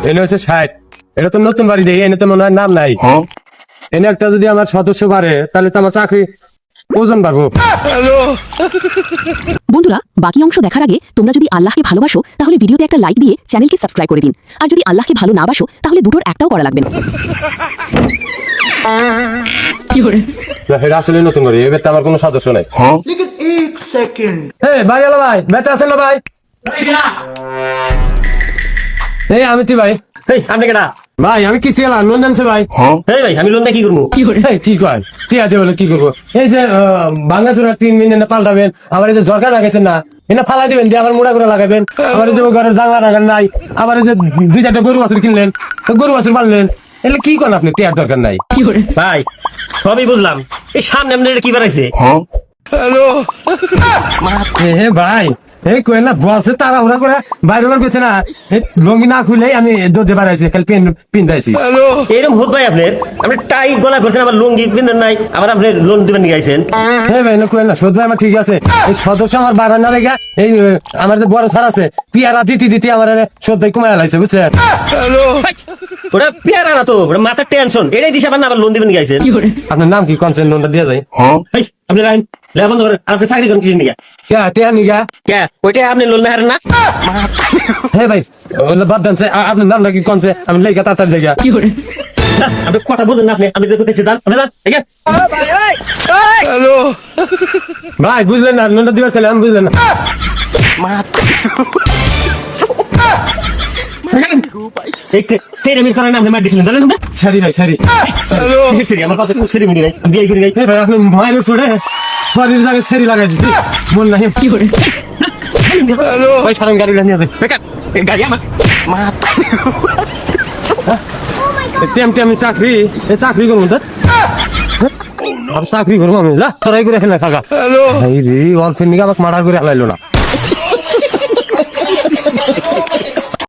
এনে হচ্ছে 60। এটা তো নতুন বাড়ি দেই, এনে তো মনে হয় নাম নাই। এনে একটা যদি আমার সদস্য বাড়ে তাহলে তো আমার চাকরি ওজন বাড়বো। বন্ধুরা, বাকি অংশ দেখার আগে তোমরা যদি আল্লাহকে ভালোবাসো তাহলে ভিডিওতে একটা লাইক দিয়ে চ্যানেলকে সাবস্ক্রাইব করে দিন। আর যদি আল্লাহকে ভালো না বাসো তাহলে দুটোর একটাও করা লাগবে না। এটা আসলে নতুন বাড়ি, এবার তো আমার কোনো সদস্য নাই। लेकिन एक सेकंड ভাই হলো ভাই, বেটা আছেন না ভাই? এই আমি তুই ভাই। আপনি কেনা ভাই আমি কিস্তি এলাম, লোন জানছে ভাই। ভাই আমি লোনটা কি করবো? এই কি কয় ঠিক আছে বলে কি করবো? এই যে ভাঙাচোরা 3 মিনিট পাল্টাবেন, আবার এই যে ঝরকা লাগাইছেন না এটা ফালাই দিবেন দিয়ে আবার মোড়া করে লাগাবেন, আবার এই যে ঘরের জানলা লাগান নাই, আবার এই যে 2-4টা গরু বাছুর কিনলেন, গরু বাছুর পাললেন, এগুলো কি করেন আপনি? টিয়ার দরকার নাই। ভাই সবই বুঝলাম, এই সামনে আপনি এটা কি বানাইছে? হে ভাই এই কই না বসে তাড়াহুড়া করে বাইরে বের করছে না, লঙ্গি না খুলেই আমি দৌড়ে বাড়াইছি, খালি পিন্দাইছি। এরকম হোক ভাই আপনার, আপনি টাই গলা করছেন, আবার লুঙ্গি পিন্ধেন নাই, আবার আপনি লোন দিবেন নিয়ে গাইছেন। হ্যাঁ ভাই না কই না সদ ভাই আমার ঠিক আছে, এই সদস্য আমার বাড়ার না রেখা এই আমার যে বড় স্যার আছে পিয়ারা দিতে আমার সদ ভাই কমায় লাইছে বুঝছেন। ওটা পেয়ারা না তো, ওটা মাথার টেনশন, এটাই দিশা পান না, আবার লোন দিবেন নিয়ে গাইছেন। আপনার নাম কি? কনসেন্ট লোনটা দিয়ে যায়। আপনি রাইন লেখা বন্ধ করেন, আপনি চাকরি করেন কিছু নিয়ে কে টিয়া নিগা? কে ওইটা আপনি লোন না হারেন না? হ্যাঁ ভাই ওগুলো বাদ দেন, আপনার নামটা কি? কনসে আমি লেখা তাড়াতাড়ি জায়গা। আপনি কথা বলবেন না, আপনি দেখতে যান, আপনি যান। ভাই বুঝলেন না, লোনটা দিবার ছেলে আমি বুঝলেন না। সারি ভাই সারি। আমার কাছে খুব সেরিমনি নাই, আমি বিয়ে করি নাই। ভাই আপনি মায়ের ছোড়ে শরীর জায়গায় সেরি লাগাই দিছি, মন নাই। ভাই সারান গাড়ি নিয়ে যাবে। গাড়ি আমার আমি চাকরি চাকরি করবো তো চাকরি করবো আমি, যা তোরাই করে খেলে থাকা। এই রে অল্পের নিকে আমাকে মার্ডার করে হেলাইলো না।